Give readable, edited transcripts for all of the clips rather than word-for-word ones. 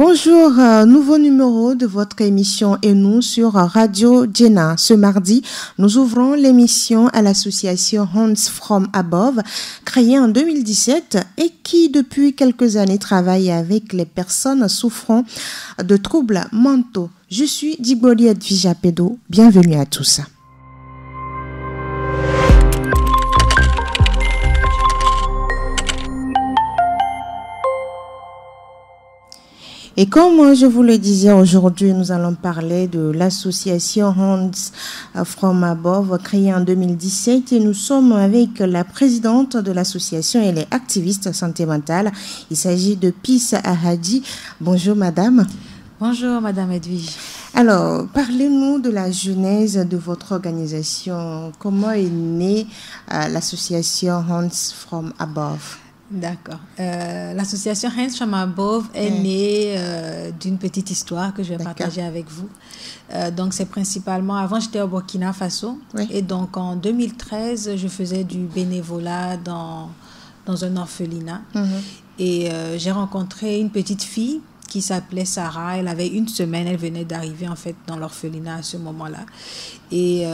Bonjour, nouveau numéro de votre émission et nous sur Radio Djena. Ce mardi, nous ouvrons l'émission à l'association Hands From Above, créée en 2017 et qui depuis quelques années travaille avec les personnes souffrant de troubles mentaux. Je suis Digboli Edvija Pedo, bienvenue à tous. Et comme je vous le disais, aujourd'hui, nous allons parler de l'association Hands From Above, créée en 2017. Et nous sommes avec la présidente de l'association et les activistes santé mentale. Il s'agit de Peace Ahadi. Bonjour, madame. Bonjour, madame Edwige. Alors, parlez-nous de la genèse de votre organisation. Comment est née l'association Hands From Above? D'accord. L'association Hands From Above est née d'une petite histoire que je vais partager avec vous. Donc, c'est principalement... Avant, j'étais au Burkina Faso. Oui. Et donc, en 2013, je faisais du bénévolat dans un orphelinat. Et j'ai rencontré une petite fille qui s'appelait Sarah. Elle avait 1 semaine. Elle venait d'arriver, en fait, dans l'orphelinat à ce moment-là. Et...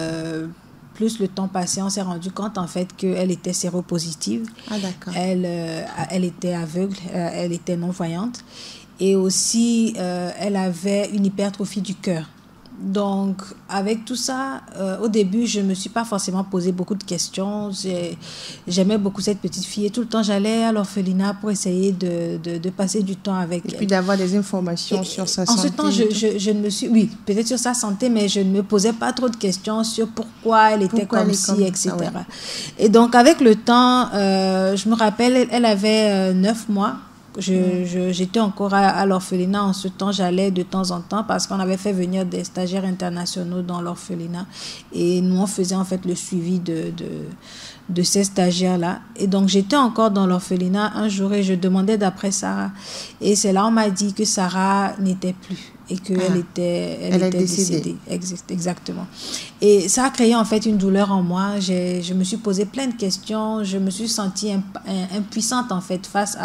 plus le temps passé, on s'est rendu compte en fait qu'elle était séropositive. Ah, d'accord. Elle était aveugle, elle était non-voyante. Et aussi, elle avait une hypertrophie du cœur. Donc, avec tout ça, au début, je ne me suis pas forcément posé beaucoup de questions. J'aimais beaucoup cette petite fille et tout le temps, j'allais à l'orphelinat pour essayer de passer du temps avec elle. Et puis d'avoir des informations sur sa santé. En ce temps, je ne me suis... Oui, peut-être sur sa santé, mais je ne me posais pas trop de questions sur pourquoi elle était comme ci, etc. Ah, ouais. Et donc, avec le temps, je me rappelle, elle avait 9 mois. J'étais encore à l'orphelinat. En ce temps, j'allais de temps en temps parce qu'on avait fait venir des stagiaires internationaux dans l'orphelinat. Et nous, on faisait en fait le suivi de ces stagiaires-là. Et donc, j'étais encore dans l'orphelinat un jour et je demandais d'après Sarah. Et c'est là on m'a dit que Sarah n'était plus et qu'elle était décédée. Exactement. Et ça a créé en fait une douleur en moi. Je me suis posé plein de questions. Je me suis sentie impuissante en fait face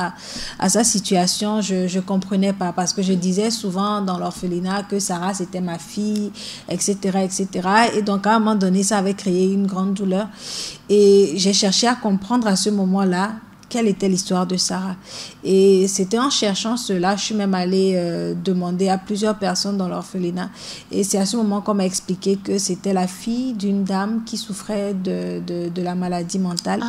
à sa situation. Je ne comprenais pas parce que je disais souvent dans l'orphelinat que Sarah c'était ma fille, etc., etc. Et donc à un moment donné, ça avait créé une grande douleur. Et j'ai cherché à comprendre à ce moment-là quelle était l'histoire de Sarah. Et c'était en cherchant cela, je suis même allée demander à plusieurs personnes dans l'orphelinat. Et c'est à ce moment qu'on m'a expliqué que c'était la fille d'une dame qui souffrait de la maladie mentale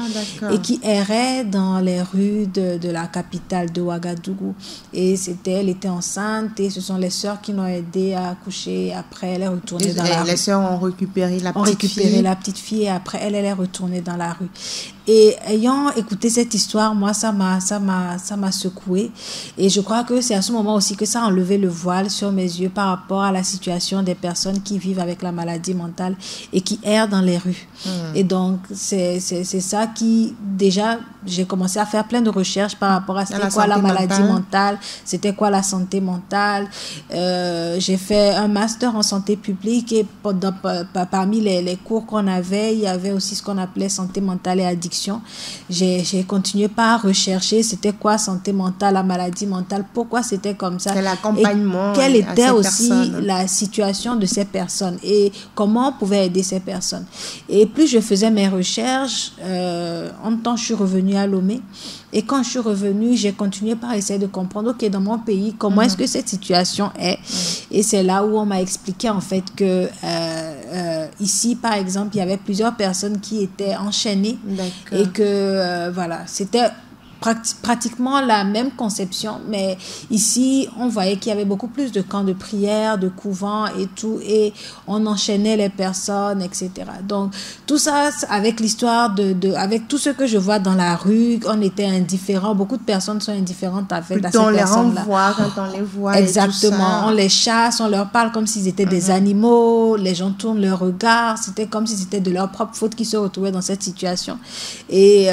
et qui errait dans les rues de la capitale de Ouagadougou. Et elle était enceinte et ce sont les sœurs qui l'ont aidée à accoucher. Après, elle est retournée dans la rue. Les sœurs ont récupéré la petite fille et après, elle est retournée dans la rue. Et ayant écouté cette histoire, moi, ça m'a secouée. Et je crois que c'est à ce moment aussi que ça a enlevé le voile sur mes yeux par rapport à la situation des personnes qui vivent avec la maladie mentale et qui errent dans les rues. Et donc, c'est ça qui, déjà, j'ai commencé à faire plein de recherches par rapport à c'était quoi la maladie mentale, c'était quoi la santé mentale. J'ai fait un master en santé publique et parmi les cours qu'on avait, il y avait aussi ce qu'on appelait santé mentale et addiction. J'ai continué par rechercher c'était quoi santé mentale, la maladie mentale, pourquoi c'était comme ça, quel accompagnement, quelle était aussi la situation de ces personnes et comment on pouvait aider ces personnes. Et plus je faisais mes recherches, en même temps je suis revenue à Lomé. Et quand je suis revenue, j'ai continué par essayer de comprendre, OK, dans mon pays, comment est-ce que cette situation est. Et c'est là où on m'a expliqué en fait que ici, par exemple, il y avait plusieurs personnes qui étaient enchaînées. Et que, voilà, c'était pratiquement la même conception, mais ici, on voyait qu'il y avait beaucoup plus de camps de prière, de couvents et tout, et on enchaînait les personnes, etc. Donc, tout ça, avec l'histoire avec tout ce que je vois dans la rue, on était indifférents. Beaucoup de personnes sont indifférentes avec ces personnes-là. On les renvoie quand on les voit. Exactement. Et tout ça. On les chasse, on leur parle comme s'ils étaient des animaux, les gens tournent leur regard, c'était comme si c'était de leur propre faute qu'ils se retrouvaient dans cette situation. Et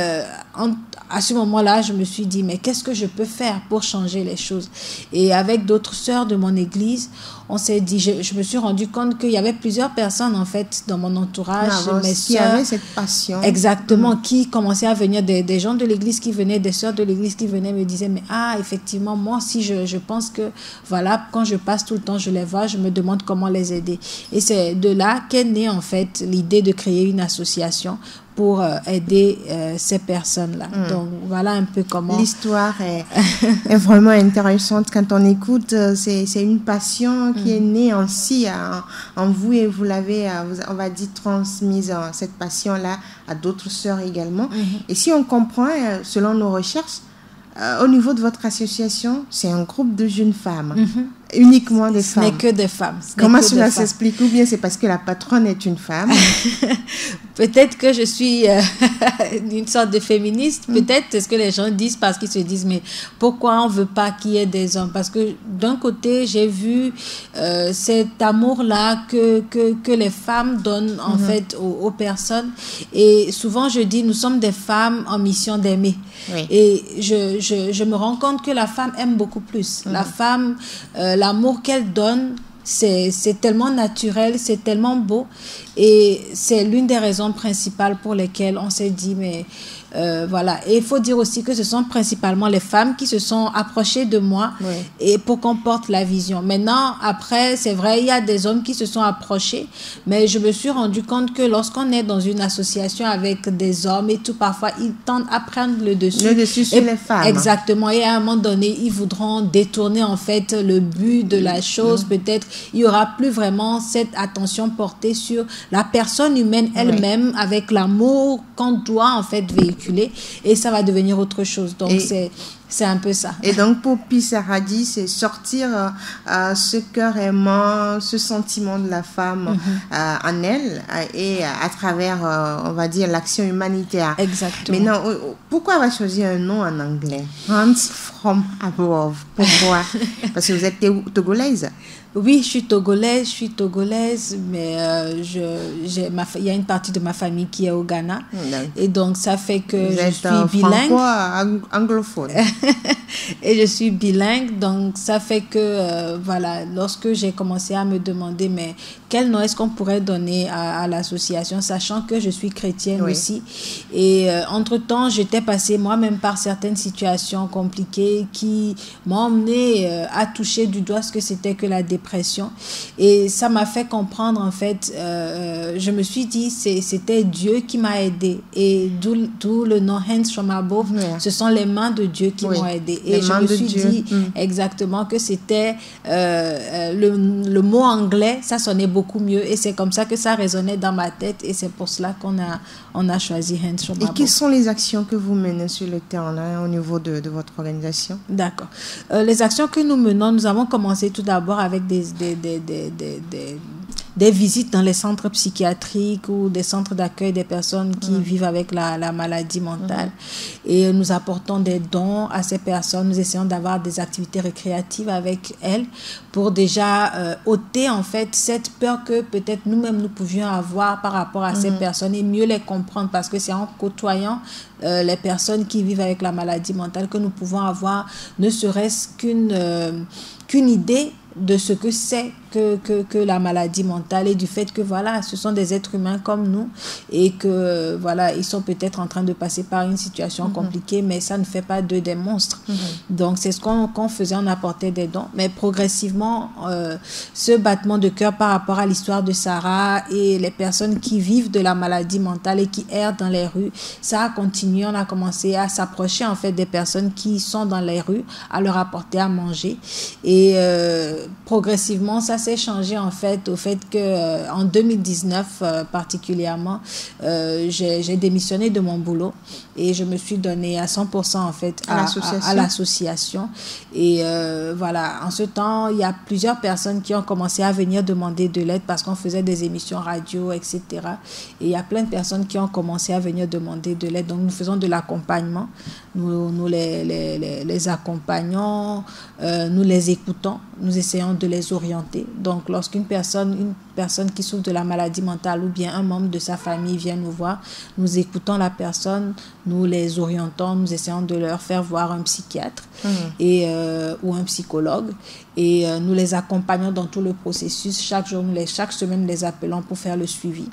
à ce moment-là, je me suis dit, mais qu'est-ce que je peux faire pour changer les choses? Et avec d'autres sœurs de mon église, on s'est dit, je me suis rendu compte qu'il y avait plusieurs personnes, en fait, dans mon entourage, mes sœurs. Qui avaient cette passion. Exactement, qui commençaient à venir, des gens de l'église qui venaient, des sœurs de l'église qui venaient me disaient, mais effectivement, moi aussi, je pense que, voilà, quand je passe tout le temps, je les vois, je me demande comment les aider. Et c'est de là qu'est née, en fait, l'idée de créer une association pour aider ces personnes-là. Donc, voilà un peu comment... L'histoire est vraiment intéressante. Quand on écoute, c'est une passion qui est née ainsi en vous et vous l'avez, on va dire, transmise cette passion-là à d'autres sœurs également. Et si on comprend, selon nos recherches, au niveau de votre association, c'est un groupe de jeunes femmes. Uniquement des femmes. Ce n'est que des femmes. Comment cela s'explique? Ou bien c'est parce que la patronne est une femme? Peut-être que je suis une sorte de féministe. Peut-être c'est ce que les gens disent parce qu'ils se disent, mais pourquoi on ne veut pas qu'il y ait des hommes? Parce que d'un côté, j'ai vu cet amour-là que les femmes donnent en fait aux personnes. Et souvent, je dis, nous sommes des femmes en mission d'aimer. Oui. Et je me rends compte que la femme aime beaucoup plus. La femme... l'amour qu'elle donne, c'est tellement naturel, c'est tellement beau. Et c'est l'une des raisons principales pour lesquelles on s'est dit, mais voilà. Et il faut dire aussi que ce sont principalement les femmes qui se sont approchées de moi et pour qu'on porte la vision. Maintenant, après, c'est vrai, il y a des hommes qui se sont approchés, mais je me suis rendu compte que lorsqu'on est dans une association avec des hommes et tout, parfois, ils tendent à prendre le dessus. Le dessus sur les femmes. Exactement. Et à un moment donné, ils voudront détourner en fait le but de la chose. Peut-être, il n'y aura plus vraiment cette attention portée sur la personne humaine elle-même avec l'amour qu'on doit en fait véhiculer, et ça va devenir autre chose. Donc c'est un peu ça. Et donc pour Pisaradi, c'est sortir ce cœur aimant, ce sentiment de la femme en elle et à travers, on va dire, l'action humanitaire. Exactement. Maintenant, pourquoi avoir choisi un nom en anglais? Hands from above. Pourquoi? Parce que vous êtes togolaise. Oui, je suis togolaise, mais il y a une partie de ma famille qui est au Ghana. Et donc, ça fait que je suis bilingue. Anglophone. Et je suis bilingue, donc ça fait que, voilà, lorsque j'ai commencé à me demander, mais quel nom est-ce qu'on pourrait donner à l'association, sachant que je suis chrétienne aussi. Et entre-temps, j'étais passée moi-même par certaines situations compliquées qui m'ont emmenée à toucher du doigt ce que c'était que la dépression. Et ça m'a fait comprendre, en fait, je me suis dit, c'était Dieu qui m'a aidée. Et d'où le nom Hands from Above, ce sont les mains de Dieu qui m'ont aidée. Et je me suis dit exactement que c'était le mot anglais, ça sonnait beaucoup mieux. Et c'est comme ça que ça résonnait dans ma tête. Et c'est pour cela qu'on a choisi Hands from Above. Et quelles sont les actions que vous menez sur le terrain là, au niveau de votre organisation? D'accord. Les actions que nous menons, nous avons commencé tout d'abord avec des visites dans les centres psychiatriques ou des centres d'accueil des personnes qui vivent avec la maladie mentale. Et nous apportons des dons à ces personnes. Nous essayons d'avoir des activités récréatives avec elles pour déjà ôter en fait cette peur que peut-être nous-mêmes nous pouvions avoir par rapport à ces personnes et mieux les comprendre, parce que c'est en côtoyant les personnes qui vivent avec la maladie mentale que nous pouvons avoir ne serait-ce qu'une idée de ce que c'est que la maladie mentale, et du fait que voilà, ce sont des êtres humains comme nous et que voilà, ils sont peut-être en train de passer par une situation compliquée, mais ça ne fait pas d'eux des monstres. Donc c'est ce qu'on faisait, on apportait des dons, mais progressivement ce battement de cœur par rapport à l'histoire de Sarah et les personnes qui vivent de la maladie mentale et qui errent dans les rues, ça a continué. On a commencé à s'approcher en fait des personnes qui sont dans les rues, à leur apporter à manger, et progressivement ça s'est changé en fait au fait que en 2019 particulièrement j'ai démissionné de mon boulot et je me suis donnée à 100% en fait à l'association. Et voilà, en ce temps il y a plusieurs personnes qui ont commencé à venir demander de l'aide parce qu'on faisait des émissions radio, etc. Et il y a plein de personnes qui ont commencé à venir demander de l'aide. Donc nous faisons de l'accompagnement, nous les accompagnons, nous les écoutons, nous essayons de les orienter Donc, lorsqu'une personne qui souffre de la maladie mentale ou bien un membre de sa famille vient nous voir, nous écoutons la personne, nous les orientons, nous essayons de leur faire voir un psychiatre ou un psychologue et nous les accompagnons dans tout le processus. Chaque semaine, nous les appelons pour faire le suivi.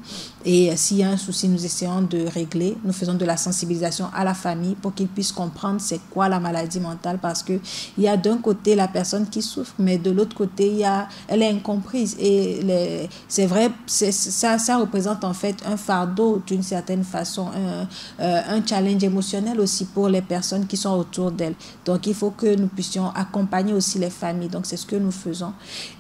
Et s'il y a un souci, nous essayons de régler. Nous faisons de la sensibilisation à la famille pour qu'ils puissent comprendre c'est quoi la maladie mentale, parce qu'il y a d'un côté la personne qui souffre, mais de l'autre côté, elle est incomprise. Et c'est vrai, ça représente en fait un fardeau d'une certaine façon, un challenge émotionnel aussi pour les personnes qui sont autour d'elle. Donc, il faut que nous puissions accompagner aussi les familles. Donc, c'est ce que nous faisons.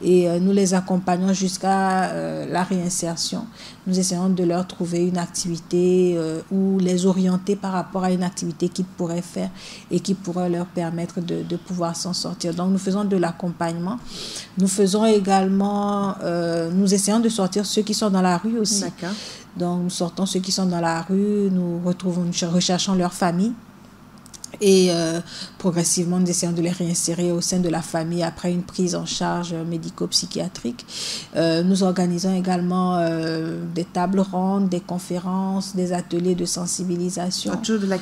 Et nous les accompagnons jusqu'à la réinsertion. Nous essayons de leur trouver une activité ou les orienter par rapport à une activité qu'ils pourraient faire et qui pourrait leur permettre de pouvoir s'en sortir. Donc, nous faisons de l'accompagnement. Nous faisons également, nous essayons de sortir ceux qui sont dans la rue aussi. D'accord. Donc, nous sortons ceux qui sont dans la rue, nous recherchons leur famille. Et progressivement, nous essayons de les réinsérer au sein de la famille après une prise en charge médico-psychiatrique. Nous organisons également des tables rondes, des conférences, des ateliers de sensibilisation. Autour de la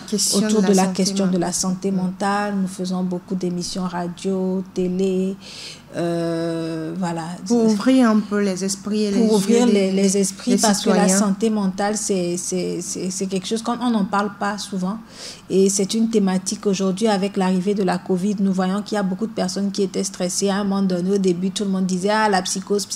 question de la santé mentale. Nous faisons beaucoup d'émissions radio, télé. Voilà. Pour ouvrir un peu les esprits et les Pour ouvrir les esprits, parce citoyens. Que la santé mentale, c'est quelque chose qu'on n'en parle pas souvent. Et c'est une thématique aujourd'hui avec l'arrivée de la Covid. Nous voyons qu'il y a beaucoup de personnes qui étaient stressées. À un moment donné, au début, tout le monde disait « Ah, la psychose. »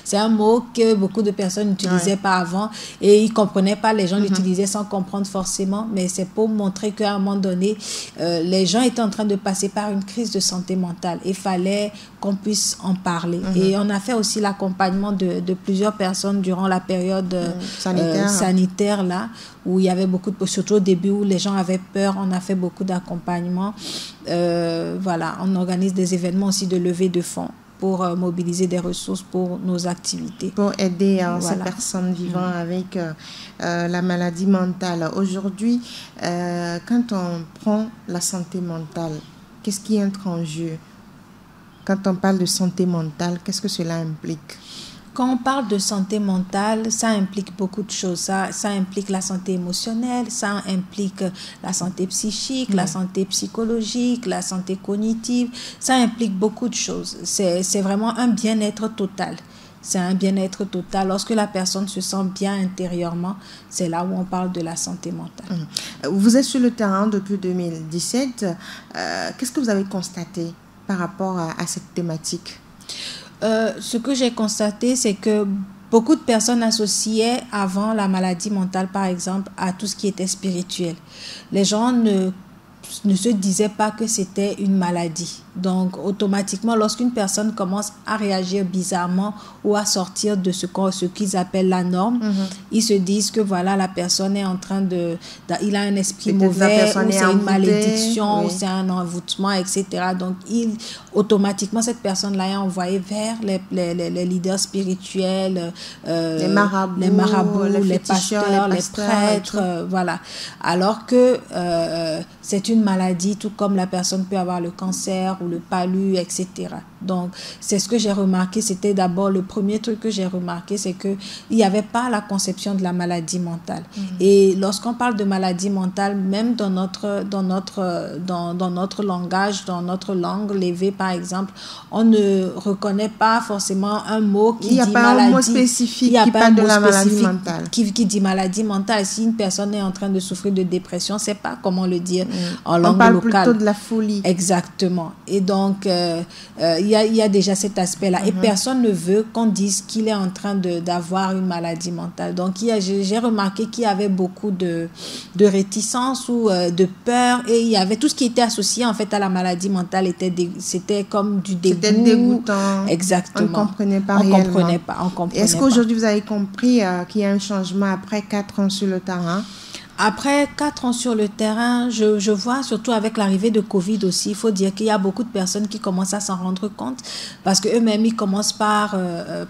C'est un mot que beaucoup de personnes n'utilisaient pas avant et ils ne comprenaient pas. Les gens l'utilisaient sans comprendre forcément. Mais c'est pour montrer qu'à un moment donné, les gens étaient en train de passer par une crise de santé mentale. Il fallait qu'on puisse en parler. Et on a fait aussi l'accompagnement de plusieurs personnes durant la période sanitaire là, où il y avait beaucoup de, surtout au début où les gens avaient peur. On a fait beaucoup d'accompagnement. Voilà, on organise des événements aussi de levée de fonds pour mobiliser des ressources pour nos activités. Pour aider ces personnes vivant avec la maladie mentale. Aujourd'hui, quand on prend la santé mentale, qu'est-ce qui entre en jeu? Quand on parle de santé mentale, qu'est-ce que cela implique? Quand on parle de santé mentale, ça implique beaucoup de choses. Ça implique la santé émotionnelle, ça implique la santé psychique, la santé psychologique, la santé cognitive. Ça implique beaucoup de choses. C'est vraiment un bien-être total. C'est un bien-être total. Lorsque la personne se sent bien intérieurement, c'est là où on parle de la santé mentale. Vous êtes sur le terrain depuis 2017. Qu'est-ce que vous avez constaté par rapport à cette thématique? Ce que j'ai constaté, c'est que beaucoup de personnes associaient avant la maladie mentale, par exemple, à tout ce qui était spirituel. Les gens ne se disaient pas que c'était une maladie. Donc, automatiquement, lorsqu'une personne commence à réagir bizarrement ou à sortir de ce qu'ils appellent la norme, ils se disent que voilà, la personne est en train il a un esprit mauvais, ou c'est une malédiction, ou c'est un envoûtement, etc. Donc, automatiquement, cette personne-là est envoyée vers les leaders spirituels, les marabouts, les pasteurs, les prêtres, voilà. Alors que c'est une maladie, tout comme la personne peut avoir le cancer ou le palu, etc. Donc, c'est ce que j'ai remarqué. C'était d'abord le premier truc que j'ai remarqué, c'est qu'il n'y avait pas la conception de la maladie mentale. Et lorsqu'on parle de maladie mentale, même dans notre langage, dans notre langue, l'évé par exemple, on ne reconnaît pas forcément un mot qui dit maladie. Il n'y a pas un mot spécifique qui parle de la maladie mentale. Qui dit maladie mentale. Si une personne est en train de souffrir de dépression, on ne sait pas comment le dire en langue locale. On parle plutôt de la folie. Exactement. Et donc, il y a déjà cet aspect-là. Et personne ne veut qu'on dise qu'il est en train d'avoir une maladie mentale. Donc, j'ai remarqué qu'il y avait beaucoup de réticence ou de peur. Et il y avait tout ce qui était associé en fait à la maladie mentale. C'était comme du dégoût. C'était dégoûtant. Exactement. On ne comprenait pas réellement. On comprenait Est-ce qu'aujourd'hui, vous avez compris qu'il y a un changement après 4 ans sur le terrain? Après 4 ans sur le terrain, je vois, surtout avec l'arrivée de Covid aussi, il faut dire qu'il y a beaucoup de personnes qui commencent à s'en rendre compte parce qu'eux-mêmes, ils commencent par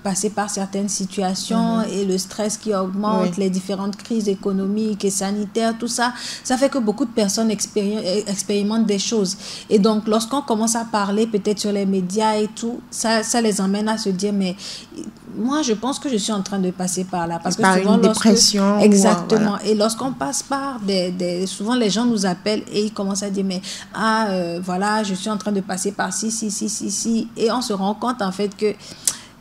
passer par certaines situations et le stress qui augmente, les différentes crises économiques et sanitaires, tout ça, ça fait que beaucoup de personnes expérimentent des choses. Et donc, lorsqu'on commence à parler peut-être sur les médias et tout, ça les emmène à se dire, mais moi, je pense que je suis en train de passer par là. Parce que par souvent, une dépression. Exactement. Et lorsqu'on passe par souvent, les gens nous appellent et ils commencent à dire, mais voilà, je suis en train de passer par ci. Et on se rend compte, en fait, que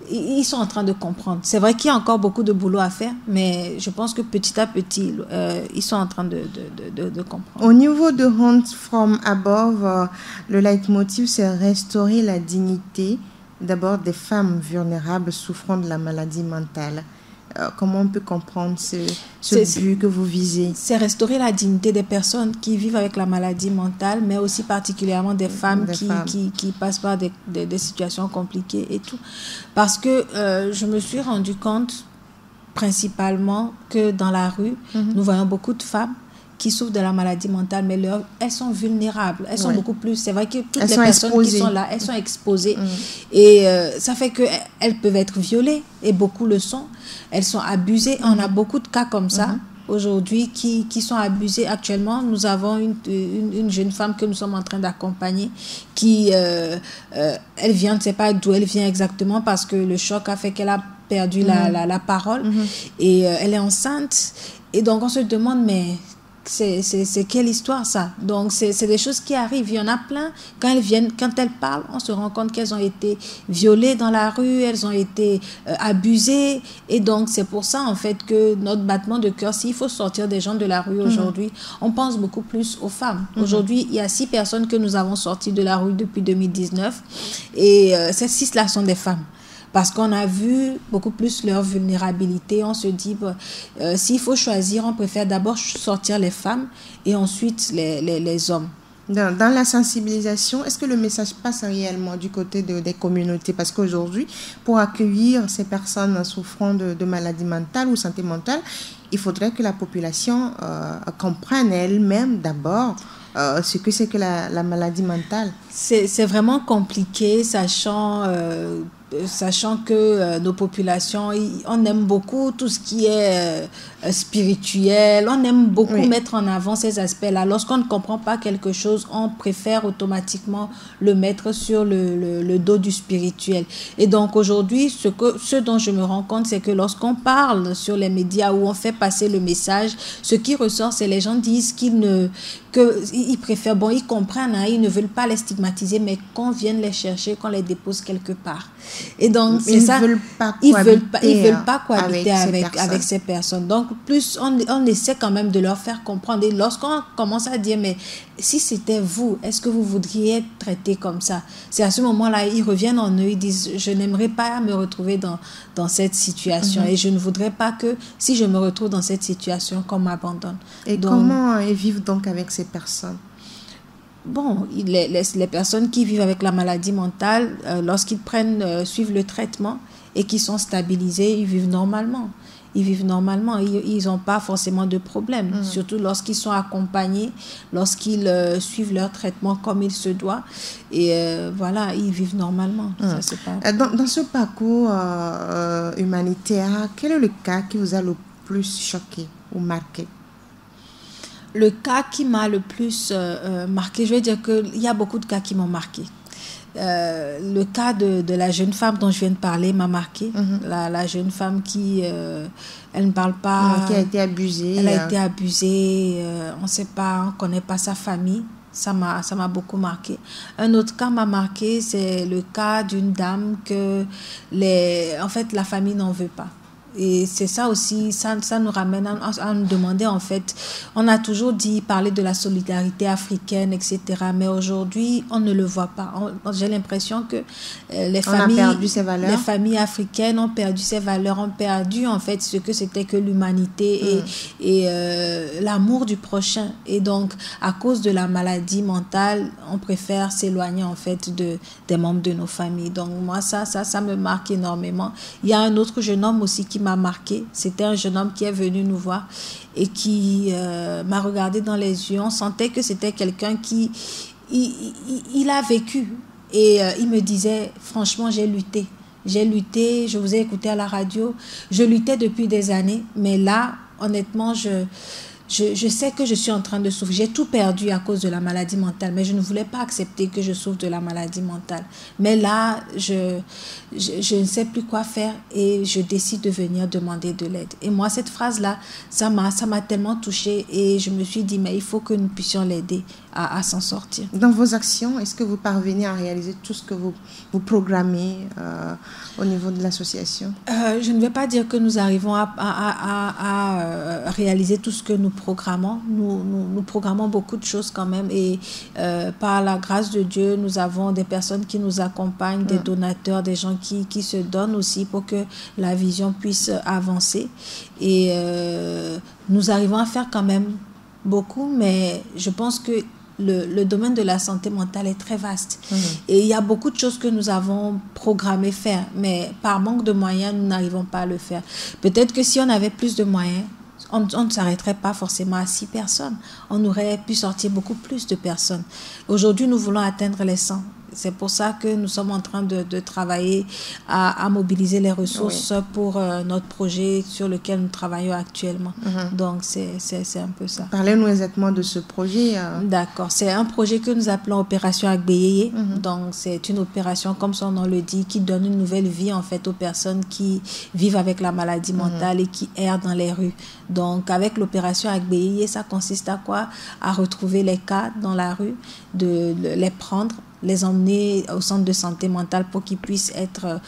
ils sont en train de comprendre. C'est vrai qu'il y a encore beaucoup de boulot à faire, mais je pense que petit à petit, ils sont en train de comprendre. Au niveau de Hands from Above, le leitmotiv, c'est restaurer la dignité d'abord des femmes vulnérables souffrant de la maladie mentale. Comment on peut comprendre ce but que vous visez? C'est restaurer la dignité des personnes qui vivent avec la maladie mentale, mais aussi particulièrement des femmes qui passent par des situations compliquées et tout. Parce que je me suis rendu compte principalement que dans la rue, nous voyons beaucoup de femmes qui souffrent de la maladie mentale, mais elles sont vulnérables. Elles sont beaucoup plus... C'est vrai que toutes les personnes qui sont là, elles sont exposées. Et ça fait qu'elles peuvent être violées, et beaucoup le sont. Elles sont abusées. On a beaucoup de cas comme ça aujourd'hui qui sont abusées. Actuellement, nous avons une jeune femme que nous sommes en train d'accompagner qui, elle vient, je ne sais pas d'où elle vient exactement, parce que le choc a fait qu'elle a perdu la parole. Et elle est enceinte. Et donc, on se demande, mais... C'est quelle histoire ça? Donc c'est des choses qui arrivent, il y en a plein. Quand elles parlent, on se rend compte qu'elles ont été violées dans la rue, elles ont été abusées, et donc c'est pour ça en fait que notre battement de cœur, s'il faut sortir des gens de la rue aujourd'hui, on pense beaucoup plus aux femmes. Aujourd'hui, il y a 6 personnes que nous avons sorties de la rue depuis 2019, et ces 6 là sont des femmes. Parce qu'on a vu beaucoup plus leur vulnérabilité. On se dit, s'il faut choisir, on préfère d'abord sortir les femmes et ensuite les hommes. Dans la sensibilisation, est-ce que le message passe réellement du côté des communautés? Parce qu'aujourd'hui, pour accueillir ces personnes souffrant de maladies mentales ou santé mentale, il faudrait que la population comprenne elle-même d'abord ce que c'est que la maladie mentale. C'est vraiment compliqué, sachant que nos populations, on aime beaucoup tout ce qui est spirituel, on aime beaucoup mettre en avant ces aspects-là. Lorsqu'on ne comprend pas quelque chose, on préfère automatiquement le mettre sur le dos du spirituel. Et donc aujourd'hui, ce dont je me rends compte, c'est que lorsqu'on parle sur les médias où on fait passer le message, ce qui ressort, c'est les gens disent qu'ils préfèrent, ils comprennent, ils ne veulent pas les stigmatiser, mais qu'on vienne les chercher, qu'on les dépose quelque part. Et donc, c'est ça. Ils veulent pas cohabiter avec ces personnes. Donc, plus on essaie quand même de leur faire comprendre. Et lorsqu'on commence à dire, mais si c'était vous, est-ce que vous voudriez être traité comme ça? C'est à ce moment-là, ils reviennent en eux, ils disent, je n'aimerais pas me retrouver dans cette situation. Et je ne voudrais pas que, si je me retrouve dans cette situation, qu'on m'abandonne. Et donc, comment ils vivent donc avec ces personnes? Bon, les personnes qui vivent avec la maladie mentale, lorsqu'ils suivent le traitement et qu'ils sont stabilisés, ils vivent normalement. Ils n'ont pas forcément de problème, surtout lorsqu'ils sont accompagnés, lorsqu'ils suivent leur traitement comme il se doit. Et voilà, ils vivent normalement. Ça, c'est pas... Dans ce parcours humanitaire, quel est le cas qui vous a le plus choqué ou marqué? Le cas qui m'a le plus marqué, je vais dire qu'il y a beaucoup de cas qui m'ont marqué. Le cas de la jeune femme dont je viens de parler m'a marqué. La jeune femme qui, elle ne parle pas. Qui a été abusée. Elle a été abusée, on ne sait pas, on ne connaît pas sa famille. Ça m'a beaucoup marqué. Un autre cas m'a marqué, c'est le cas d'une dame que en fait, la famille n'en veut pas. Et c'est ça aussi, ça nous ramène à nous demander, en fait, on a toujours parler de la solidarité africaine, etc. Mais aujourd'hui, on ne le voit pas. J'ai l'impression que les familles africaines ont perdu ces valeurs, ont perdu, en fait, ce que c'était que l'humanité et l'amour du prochain. Et donc, à cause de la maladie mentale, on préfère s'éloigner, en fait, des membres de nos familles. Donc, moi, ça me marque énormément. Il y a un autre jeune homme aussi qui m'a marqué. C'était un jeune homme qui est venu nous voir et qui m'a regardé dans les yeux. On sentait que c'était quelqu'un qui il a vécu. Et il me disait, franchement, j'ai lutté, je vous ai écouté à la radio, je luttais depuis des années, mais là, honnêtement, je sais que je suis en train de souffrir. J'ai tout perdu à cause de la maladie mentale, mais je ne voulais pas accepter que je souffre de la maladie mentale. Mais là, je ne sais plus quoi faire et je décide de venir demander de l'aide. Et moi, cette phrase-là, ça m'a tellement touchée et je me suis dit, mais il faut que nous puissions l'aider à s'en sortir. Dans vos actions, est-ce que vous parvenez à réaliser tout ce que vous programmez au niveau de l'association? Je ne vais pas dire que nous arrivons à réaliser tout ce que nous programmons. Nous programmons beaucoup de choses quand même et par la grâce de Dieu, nous avons des personnes qui nous accompagnent, des donateurs, des gens qui se donnent aussi pour que la vision puisse avancer. Et nous arrivons à faire quand même beaucoup, mais je pense que le domaine de la santé mentale est très vaste. Et il y a beaucoup de choses que nous avons programmé faire, mais par manque de moyens, nous n'arrivons pas à le faire. Peut-être que si on avait plus de moyens, on ne s'arrêterait pas forcément à 6 personnes. On aurait pu sortir beaucoup plus de personnes. Aujourd'hui, nous voulons atteindre les 100. C'est pour ça que nous sommes en train de travailler à mobiliser les ressources pour notre projet sur lequel nous travaillons actuellement. Donc, c'est un peu ça. Parlez-nous exactement de ce projet. D'accord. C'est un projet que nous appelons Opération Agbeyeye. Donc, c'est une opération, comme son nom le dit, qui donne une nouvelle vie, en fait, aux personnes qui vivent avec la maladie mentale et qui errent dans les rues. Donc, avec l'opération Agbeyeye, ça consiste à quoi? À retrouver les cas dans la rue, de les prendre, les emmener au centre de santé mentale pour qu'ils puissent être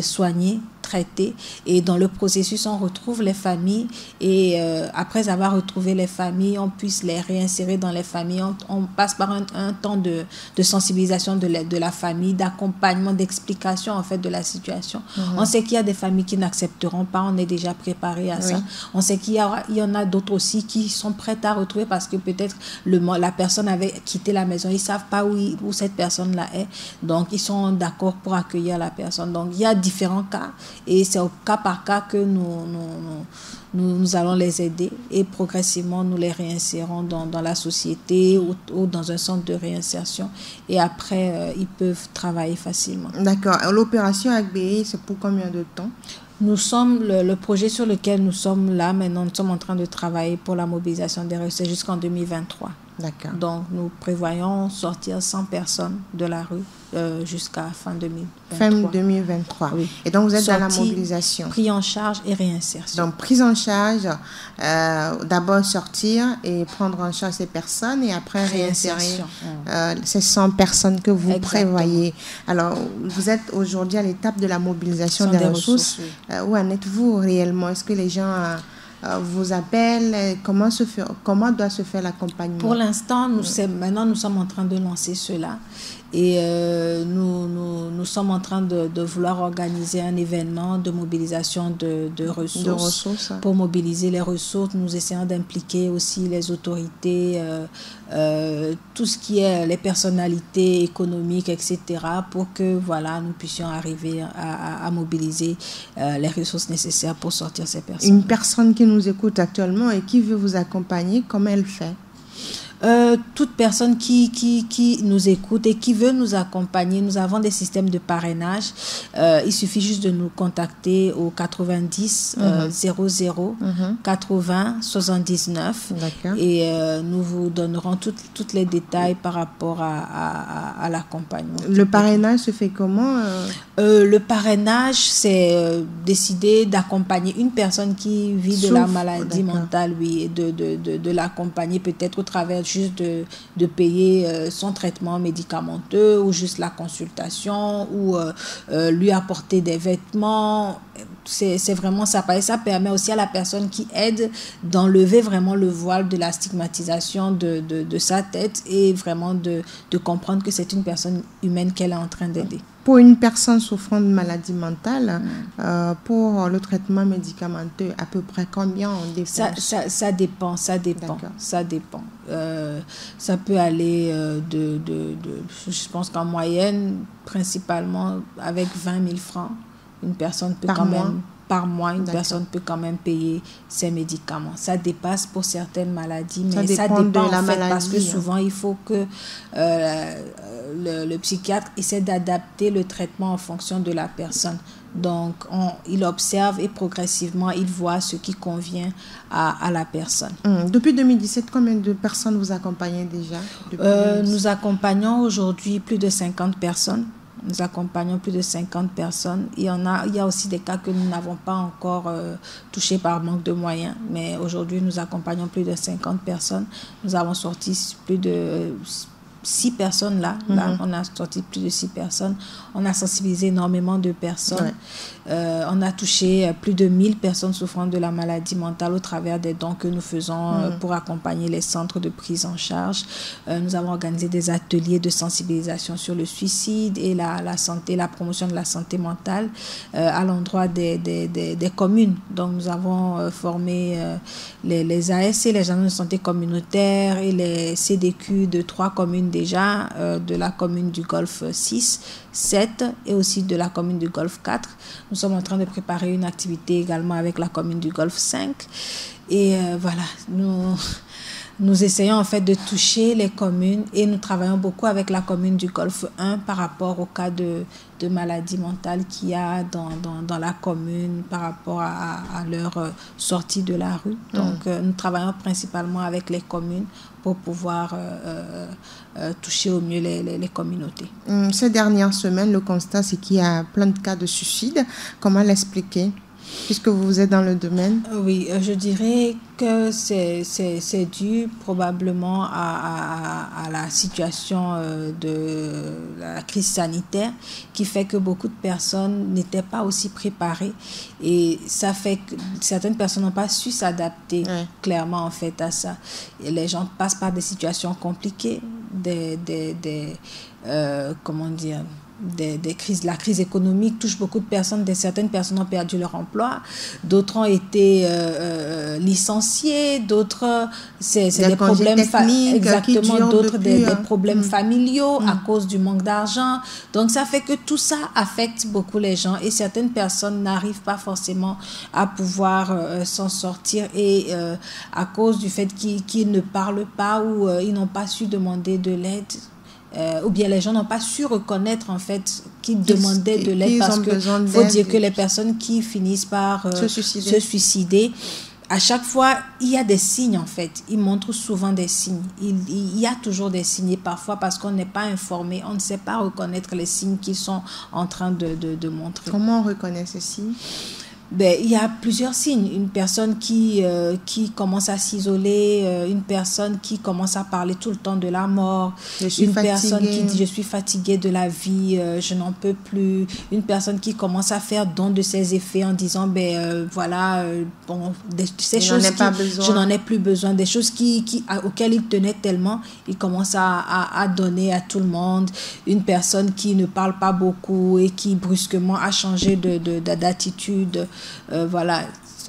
soignés, traités. Et dans le processus, on retrouve les familles et après avoir retrouvé les familles, on puisse les réinsérer dans les familles. On passe par un temps de sensibilisation de la famille, d'accompagnement, d'explication en fait de la situation. On sait qu'il y a des familles qui n'accepteront pas, on est déjà préparé à ça. On sait qu'il y en a d'autres aussi qui sont prêtes à retrouver parce que peut-être la personne avait quitté la maison, ils ne savent pas où cette personne-là est. Donc, ils sont d'accord pour accueillir la personne. Donc, il y a différents cas et c'est au cas par cas que nous allons les aider et progressivement, nous les réinsérons dans la société ou dans un centre de réinsertion et après, ils peuvent travailler facilement. D'accord. L'opération Agbeyeye, c'est pour combien de temps? Nous sommes, le projet sur lequel nous sommes là, maintenant, nous sommes en train de travailler pour la mobilisation des ressources jusqu'en 2023. D'accord. Donc, nous prévoyons sortir 100 personnes de la rue jusqu'à fin 2023. Fin 2023. Oui. Et donc, vous êtes dans la Sortie, mobilisation. Prise en charge et réinsertion. Donc, prise en charge, d'abord sortir et prendre en charge ces personnes et après réinsérer ces 100 personnes que vous prévoyez. Alors, vous êtes aujourd'hui à l'étape de la mobilisation des ressources. Où en êtes-vous réellement? Est-ce que les gens vous appellent? Comment doit se faire l'accompagnement? Pour l'instant, maintenant, nous sommes en train de lancer cela. Et nous sommes en train de vouloir organiser un événement de mobilisation de ressources. Pour mobiliser les ressources, nous essayons d'impliquer aussi les autorités, tout ce qui est les personnalités économiques, etc., pour que nous puissions arriver à mobiliser les ressources nécessaires pour sortir ces personnes. Une personne qui nous écoute actuellement et qui veut vous accompagner, comment elle fait? Toute personne qui nous écoute et qui veut nous accompagner, nous avons des systèmes de parrainage. Il suffit juste de nous contacter au 90 00 80 79 et nous vous donnerons tous les détails par rapport à l'accompagnement. Le parrainage se fait comment? Le parrainage, c'est décider d'accompagner une personne qui vit de la maladie mentale, et de l'accompagner peut-être au travers juste de payer son traitement médicamenteux ou juste la consultation ou lui apporter des vêtements. C'est vraiment ça. Et ça permet aussi à la personne qui aide d'enlever vraiment le voile de la stigmatisation de sa tête et vraiment de comprendre que c'est une personne humaine qu'elle est en train d'aider. Pour une personne souffrant de maladie mentale, pour le traitement médicamenteux, à peu près combien on dépense? Ça dépend. Ça dépend. Ça peut aller je pense qu'en moyenne, principalement avec 20 000 francs, une personne peut par mois, une personne peut quand même payer ses médicaments. Ça dépasse pour certaines maladies, mais ça dépend de la maladie, parce que souvent, il faut que le psychiatre essaie d'adapter le traitement en fonction de la personne. Donc, il observe et progressivement, il voit ce qui convient à la personne. Depuis 2017, combien de personnes vous accompagnez déjà? Nous accompagnons aujourd'hui plus de 50 personnes. Nous accompagnons plus de 50 personnes. Il y a aussi des cas que nous n'avons pas encore touchés par manque de moyens. Mais aujourd'hui, nous accompagnons plus de 50 personnes. Nous avons sorti plus de 6 personnes là. Là, on a sorti plus de 6 personnes. On a sensibilisé énormément de personnes. On a touché plus de 1000 personnes souffrant de la maladie mentale au travers des dons que nous faisons pour accompagner les centres de prise en charge. Nous avons organisé des ateliers de sensibilisation sur le suicide et la santé, la promotion de la santé mentale à l'endroit des communes. Donc, nous avons formé les ASC, les agents de santé communautaire et les CDQ de 3 communes déjà, de la commune du Golfe 6, 7 et aussi de la commune du Golfe 4. Nous sommes en train de préparer une activité également avec la commune du Golfe 5. Et voilà, nous essayons en fait de toucher les communes et nous travaillons beaucoup avec la commune du Golfe 1 par rapport au cas de maladie mentale qu'il y a dans la commune par rapport à leur sortie de la rue. Donc, nous travaillons principalement avec les communes pour pouvoir toucher au mieux les communautés. Ces dernières semaines, le constat, c'est qu'il y a plein de cas de suicide. Comment l'expliquer, puisque vous êtes dans le domaine? Oui, je dirais que c'est dû probablement à la situation de la crise sanitaire qui fait que beaucoup de personnes n'étaient pas aussi préparées et ça fait que certaines personnes n'ont pas su s'adapter clairement en fait à ça. Et les gens passent par des situations compliquées, comment dire, des crises. La crise économique touche beaucoup de personnes. Certaines personnes ont perdu leur emploi, d'autres ont été licenciés, d'autres c'est des problèmes exactement, d'autres des problèmes familiaux à cause du manque d'argent. Donc ça fait que tout ça affecte beaucoup les gens et certaines personnes n'arrivent pas forcément à pouvoir s'en sortir et à cause du fait qu'ils ne parlent pas ou ils n'ont pas su demander de l'aide. Ou bien les gens n'ont pas su reconnaître en fait qu'ils demandaient de l'aide parce que faut dire que les personnes qui finissent par se suicider, à chaque fois il y a des signes en fait, ils montrent souvent des signes, il y a toujours des signes et parfois parce qu'on n'est pas informé, on ne sait pas reconnaître les signes qu'ils sont en train de montrer. Comment on reconnaît ces signes? Il y a plusieurs signes. Une personne qui commence à s'isoler, une personne qui commence à parler tout le temps de la mort, personne qui dit « je suis fatiguée de la vie, je n'en peux plus », une personne qui commence à faire don de ses effets en disant voilà, ces choses je n'en ai plus besoin, des choses auxquelles il tenait tellement, il commence à donner à tout le monde. Une personne qui ne parle pas beaucoup et qui brusquement a changé d'attitude. Voilà,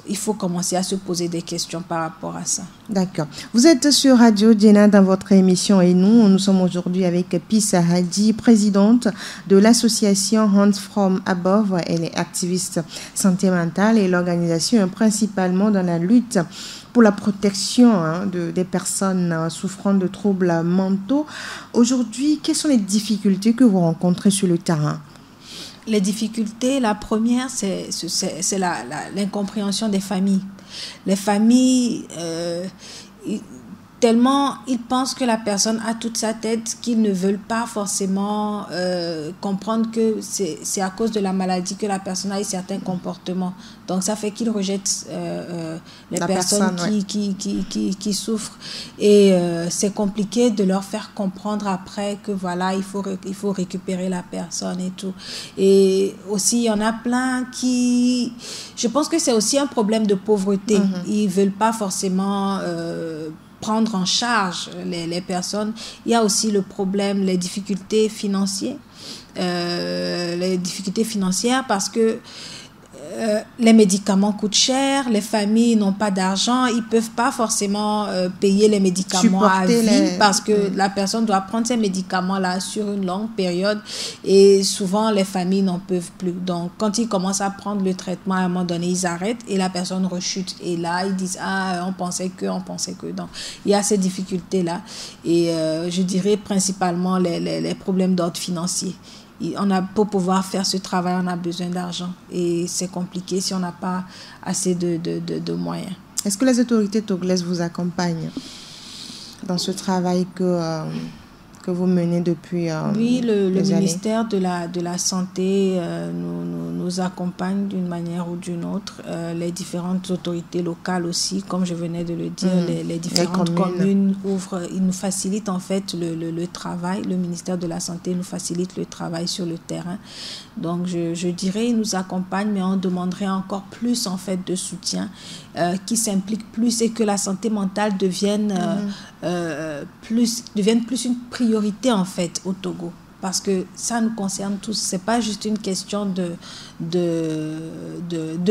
il faut commencer à se poser des questions par rapport à ça. D'accord. Vous êtes sur Radio Djena dans votre émission et nous sommes aujourd'hui avec Pissa Hadi, présidente de l'association Hands From Above. Elle est activiste santé mentale et l'organisation est principalement dans la lutte pour la protection des personnes souffrant de troubles mentaux. Aujourd'hui, quelles sont les difficultés que vous rencontrez sur le terrain? Les difficultés, la première, c'est l'incompréhension des familles. Les familles, tellement ils pensent que la personne a toute sa tête qu'ils ne veulent pas forcément comprendre que c'est à cause de la maladie que la personne a certains comportements. Donc ça fait qu'ils rejettent les personnes qui souffrent et c'est compliqué de leur faire comprendre après que voilà, il faut récupérer la personne et tout. Et aussi il y en a plein qui, je pense que c'est aussi un problème de pauvreté. Ils veulent pas forcément prendre en charge les personnes. Il y a aussi le problème, les difficultés financières. Les difficultés financières parce que les médicaments coûtent cher, les familles n'ont pas d'argent, ils ne peuvent pas forcément payer les médicaments à vie parce que la personne doit prendre ces médicaments-là sur une longue période et souvent les familles n'en peuvent plus. Donc quand ils commencent à prendre le traitement, à un moment donné, ils arrêtent et la personne rechute. Et là, ils disent « Ah, on pensait que. » Donc il y a ces difficultés-là et je dirais principalement les problèmes d'ordre financier. Pour pouvoir faire ce travail, on a besoin d'argent. Et c'est compliqué si on n'a pas assez de moyens. Est-ce que les autorités togolaises vous accompagnent dans ce travail que vous menez depuis oui, le ministère de la Santé nous accompagne d'une manière ou d'une autre. Les différentes autorités locales aussi, comme je venais de le dire, les différentes communes ils nous facilitent en fait le travail. Le ministère de la Santé nous facilite le travail sur le terrain. Donc je dirais, ils nous accompagnent, mais on demanderait encore plus en fait de soutien, qui s'implique plus et que la santé mentale devienne plus une priorité en fait au Togo. Parce que ça nous concerne tous. Ce n'est pas juste une question de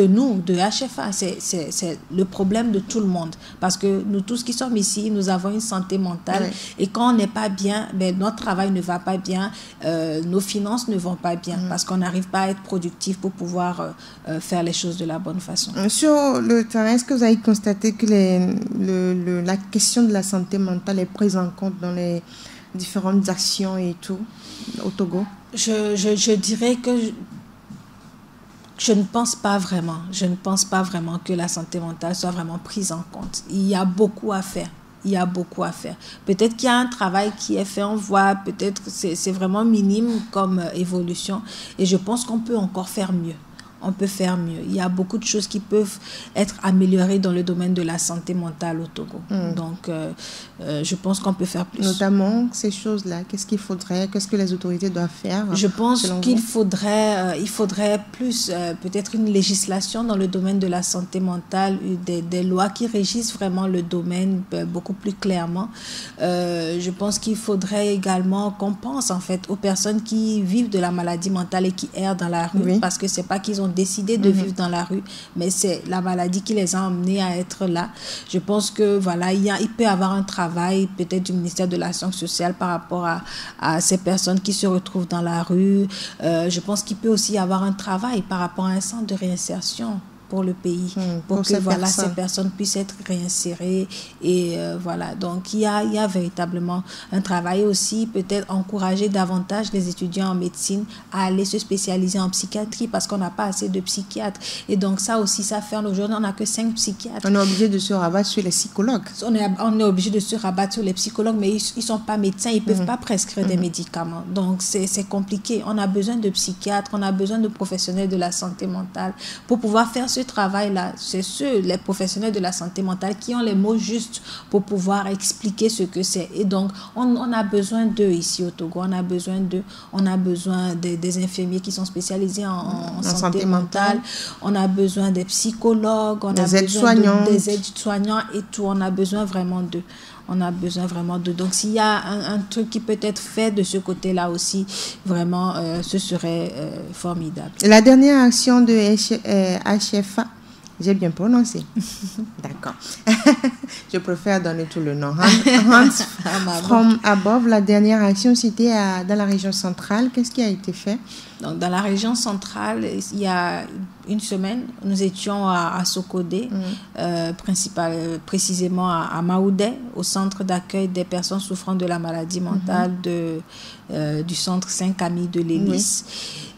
nous, de HFA. C'est le problème de tout le monde. Parce que nous tous qui sommes ici, nous avons une santé mentale. Oui. Et quand on n'est pas bien, notre travail ne va pas bien, nos finances ne vont pas bien. Parce qu'on n'arrive pas à être productif pour pouvoir faire les choses de la bonne façon. Sur le terrain, est-ce que vous avez constaté que la question de la santé mentale est prise en compte dans les différentes actions et tout au Togo? Je dirais que je ne pense pas vraiment. Je ne pense pas vraiment que la santé mentale soit vraiment prise en compte. Il y a beaucoup à faire. Peut-être qu'il y a un travail qui est fait, on voit, peut-être que c'est vraiment minime comme évolution. Et je pense qu'on peut encore faire mieux. On peut faire mieux. Il y a beaucoup de choses qui peuvent être améliorées dans le domaine de la santé mentale au Togo. Donc, je pense qu'on peut faire plus. Notamment ces choses-là, qu'est-ce qu'il faudrait, qu'est-ce que les autorités doivent faire? Je pense qu'il faudrait plus, peut-être une législation dans le domaine de la santé mentale, des lois qui régissent vraiment le domaine beaucoup plus clairement. Je pense qu'il faudrait également qu'on pense en fait aux personnes qui vivent de la maladie mentale et qui errent dans la rue, parce que c'est pas qu'ils ont décidé de vivre dans la rue, mais c'est la maladie qui les a emmenés à être là. Je pense que voilà, il peut y avoir un travail peut-être du ministère de l'Action sociale par rapport à ces personnes qui se retrouvent dans la rue. Je pense qu'il peut aussi y avoir un travail par rapport à un centre de réinsertion pour le pays, pour que ces personnes puissent être réinsérées. Et voilà, donc il y a véritablement un travail aussi, peut-être encourager davantage les étudiants en médecine à aller se spécialiser en psychiatrie parce qu'on n'a pas assez de psychiatres. Et donc ça aussi, ça fait aujourd'hui, on n'a que 5 psychiatres. On est obligé de se rabattre sur les psychologues. On est obligé de se rabattre sur les psychologues, mais ils ne sont pas médecins, ils ne peuvent pas prescrire des médicaments. Donc c'est compliqué. On a besoin de psychiatres, on a besoin de professionnels de la santé mentale pour pouvoir faire ce travail-là. C'est les professionnels de la santé mentale qui ont les mots justes pour pouvoir expliquer ce que c'est. Et donc, on a besoin d'eux ici au Togo. On a besoin d'eux. On a besoin des infirmiers qui sont spécialisés en santé mentale. On a besoin des psychologues. Des aides-soignants et tout. On a besoin vraiment d'eux. Donc s'il y a un truc qui peut être fait de ce côté-là aussi, vraiment, ce serait formidable. La dernière action de HFA, j'ai bien prononcé. D'accord. Je préfère donner tout le nom. Hands from Above, la dernière action, c'était dans la région centrale. Qu'est-ce qui a été fait? Donc, dans la région centrale, il y a une semaine, nous étions à Sokodé, précisément à Maoudé, au centre d'accueil des personnes souffrant de la maladie mentale du centre Saint-Camille de l'Hélice.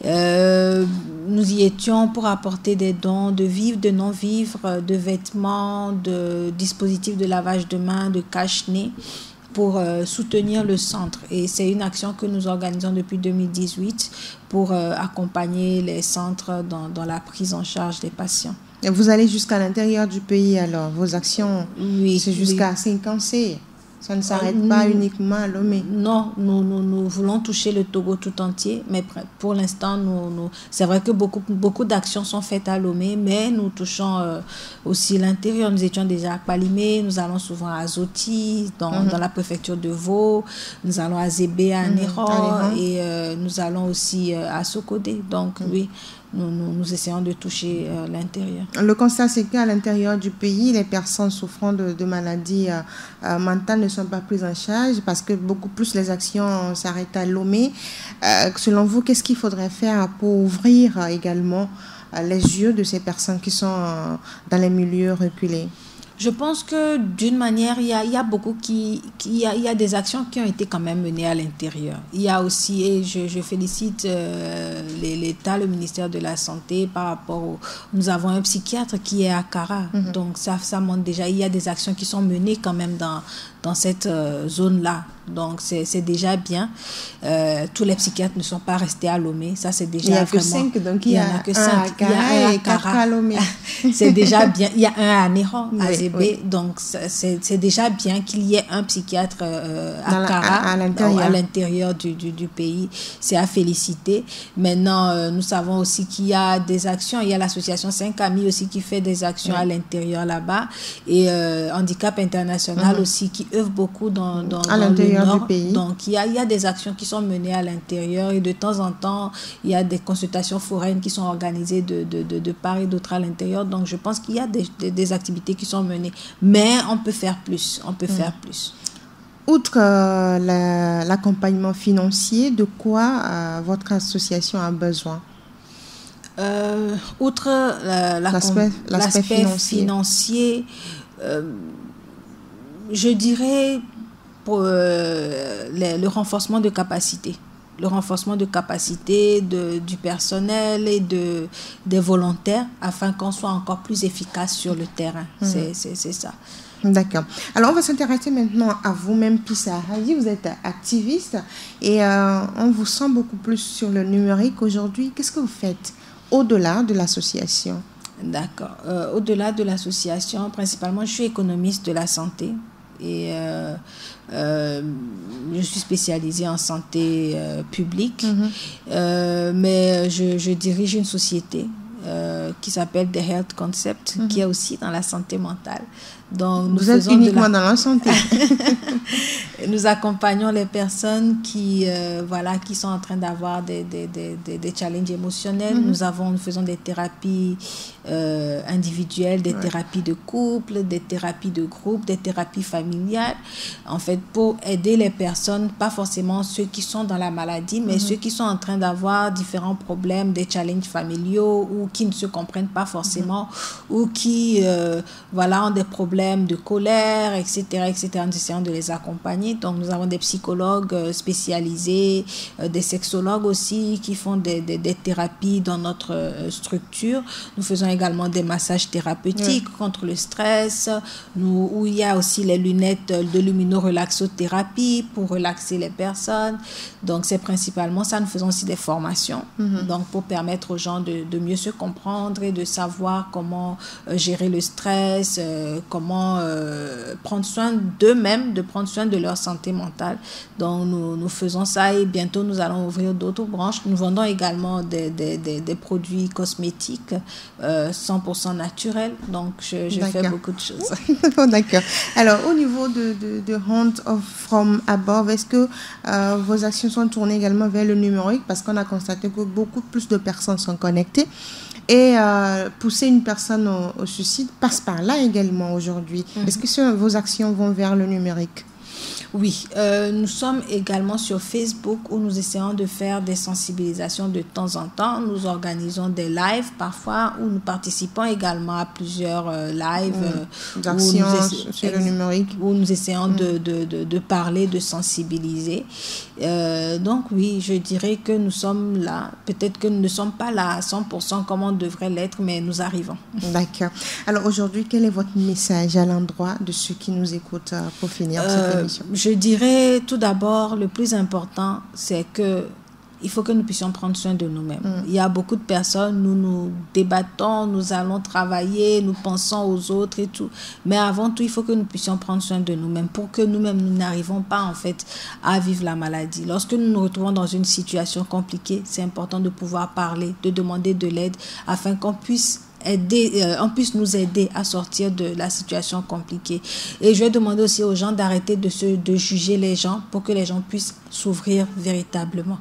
Nous y étions pour apporter des dons de vivres, de non-vivres, de vêtements, de dispositifs de lavage de mains, de cache-nez, pour soutenir le centre. Et c'est une action que nous organisons depuis 2018 pour accompagner les centres dans la prise en charge des patients. Et vous allez jusqu'à l'intérieur du pays alors? Vos actions, oui, c'est jusqu'à Saint-Cancé? Ça ne s'arrête pas uniquement à Lomé? Non, nous voulons toucher le Togo tout entier, mais pour l'instant, c'est vrai que beaucoup d'actions sont faites à Lomé, mais nous touchons aussi l'intérieur. Nous étions déjà à Palimé, nous allons souvent à Zoti, dans la préfecture de Vaud, nous allons à Zébé, à Néron, et nous allons aussi à Sokodé. Donc oui, nous essayons de toucher l'intérieur. Le constat, c'est qu'à l'intérieur du pays, les personnes souffrant de maladies mentales ne sont pas prises en charge parce que beaucoup plus les actions s'arrêtent à Lomé. Selon vous, qu'est-ce qu'il faudrait faire pour ouvrir également les yeux de ces personnes qui sont dans les milieux reculés? Je pense que d'une manière, il y a beaucoup il y a des actions qui ont été quand même menées à l'intérieur. Il y a aussi, et je félicite l'État, le ministère de la Santé par rapport nous avons un psychiatre qui est à Kara. Donc ça montre déjà, il y a des actions qui sont menées quand même dans cette zone-là. Donc c'est déjà bien. Tous les psychiatres ne sont pas restés à Lomé. Ça c'est déjà vraiment... Il n'y a que 5, donc il y en a que 5. À Kara et 4 à Lomé. C'est déjà bien. Il y a un à Néron, à Zébé. Oui. Donc c'est déjà bien qu'il y ait un psychiatre à Kara, à l'intérieur du pays. C'est à féliciter. Maintenant, nous savons aussi qu'il y a des actions. Il y a l'association 5 Amis aussi qui fait des actions à l'intérieur là-bas. Et Handicap International aussi qui œuvre beaucoup dans le Nord. Du pays. Donc, il y a des actions qui sont menées à l'intérieur et de temps en temps, il y a des consultations foraines qui sont organisées de part et d'autre à l'intérieur. Donc, je pense qu'il y a des activités qui sont menées. Mais on peut faire plus. Outre l'accompagnement financier, de quoi votre association a besoin? Outre l'aspect financier, je dirais pour le renforcement de capacité. Le renforcement de capacité du personnel et des volontaires afin qu'on soit encore plus efficace sur le terrain. C'est ça. D'accord. Alors, on va s'intéresser maintenant à vous-même, Pissa Haji. Vous êtes activiste et on vous sent beaucoup plus sur le numérique aujourd'hui. Qu'est-ce que vous faites au-delà de l'association? D'accord. Au-delà de l'association, principalement, je suis économiste de la santé. Et je suis spécialisée en santé publique, mais je dirige une société qui s'appelle The Health Concept, qui est aussi dans la santé mentale. Donc, vous êtes uniquement dans la santé. Nous accompagnons les personnes qui sont en train d'avoir des challenges émotionnels. Nous faisons des thérapies individuelles, des thérapies de couple, des thérapies de groupe, des thérapies familiales. En fait, pour aider les personnes, pas forcément ceux qui sont dans la maladie, mais ceux qui sont en train d'avoir différents problèmes, des challenges familiaux ou qui ne se comprennent pas forcément ou qui ont des problèmes de colère, etc., en essayant de les accompagner. Donc, nous avons des psychologues spécialisés, des sexologues aussi qui font des thérapies dans notre structure. Nous faisons également des massages thérapeutiques contre le stress, où il y a aussi les lunettes de lumino-relaxothérapie pour relaxer les personnes. Donc, c'est principalement ça. Nous faisons aussi des formations donc pour permettre aux gens de mieux se comprendre et de savoir comment gérer le stress, comment prendre soin d'eux-mêmes, de prendre soin de leur santé mentale. Donc, nous faisons ça et bientôt, nous allons ouvrir d'autres branches. Nous vendons également des produits cosmétiques 100% naturels. Donc, je fais beaucoup de choses. D'accord. Alors, au niveau de Hands From Above, est-ce que vos actions sont tournées également vers le numérique? Parce qu'on a constaté que beaucoup plus de personnes sont connectées. Et pousser une personne au suicide passe par là également aujourd'hui. Est-ce que vos actions vont vers le numérique? Oui, nous sommes également sur Facebook où nous essayons de faire des sensibilisations de temps en temps. Nous organisons des lives parfois où nous participons également à plusieurs lives d'actions sur le numérique. Où nous essayons de parler, de sensibiliser. Donc oui, je dirais que nous sommes là. Peut-être que nous ne sommes pas là à 100% comme on devrait l'être, mais nous arrivons. D'accord. Alors aujourd'hui, quel est votre message à l'endroit de ceux qui nous écoutent pour finir cette émission? Je dirais tout d'abord, le plus important, c'est que il faut que nous puissions prendre soin de nous-mêmes. Il y a beaucoup de personnes, nous débattons, nous allons travailler, nous pensons aux autres et tout. Mais avant tout, il faut que nous puissions prendre soin de nous-mêmes pour que nous-mêmes, nous n'arrivons pas en fait à vivre la maladie. Lorsque nous nous retrouvons dans une situation compliquée, c'est important de pouvoir parler, de demander de l'aide afin qu'on puisse on puisse nous aider à sortir de la situation compliquée. Et je vais demander aussi aux gens d'arrêter de juger les gens pour que les gens puissent s'ouvrir véritablement.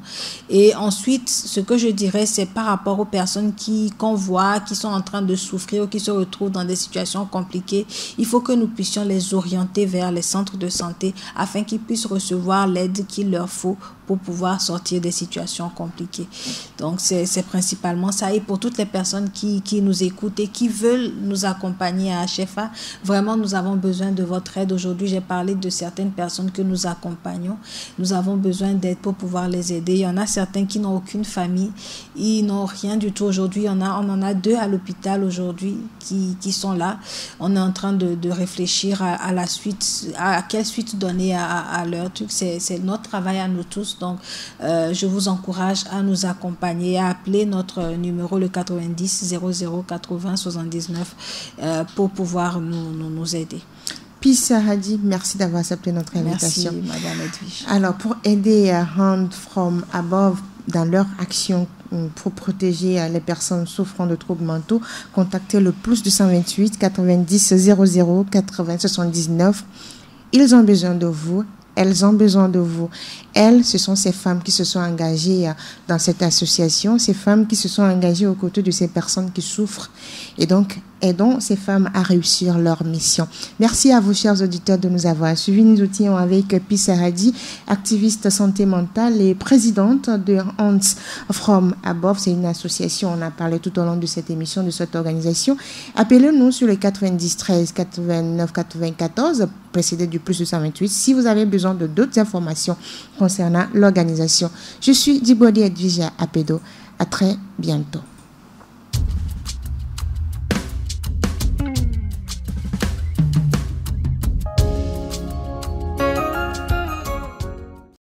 Et ensuite, ce que je dirais, c'est par rapport aux personnes qu'on voit, qui sont en train de souffrir ou qui se retrouvent dans des situations compliquées, il faut que nous puissions les orienter vers les centres de santé afin qu'ils puissent recevoir l'aide qu'il leur faut pour pouvoir sortir des situations compliquées. Donc, c'est principalement ça. Et pour toutes les personnes qui nous écoutent et qui veulent nous accompagner à HFA, vraiment, nous avons besoin de votre aide. Aujourd'hui, j'ai parlé de certaines personnes que nous accompagnons. Nous avons besoin d'aide pour pouvoir les aider. Il y en a certains qui n'ont aucune famille. Ils n'ont rien du tout aujourd'hui. On en a 2 à l'hôpital aujourd'hui qui sont là. On est en train de réfléchir à la suite, à quelle suite donner à leur truc. C'est notre travail à nous tous. Donc, je vous encourage à nous accompagner, à appeler notre numéro le 90 00 80 79 pour pouvoir nous aider. Pissa Hadi, merci d'avoir accepté notre invitation. Merci, Madame Edwige. Alors, pour aider Hands From Above dans leur action pour protéger les personnes souffrant de troubles mentaux, contactez le +228 90 00 80 79. Ils ont besoin de vous. Elles ont besoin de vous. Elles, ce sont ces femmes qui se sont engagées dans cette association, ces femmes qui se sont engagées aux côtés de ces personnes qui souffrent. Et donc, aidons ces femmes à réussir leur mission. Merci à vous, chers auditeurs, de nous avoir suivis. Nous étions avec Pissa Hadi, activiste santé mentale et présidente de Hands From Above. C'est une association, on a parlé tout au long de cette émission, de cette organisation. Appelez-nous sur le 90 13 89 94, précédé du +228, si vous avez besoin de d'autres informations concernant l'organisation. Je suis Djibodi Edwige Apedo. À très bientôt.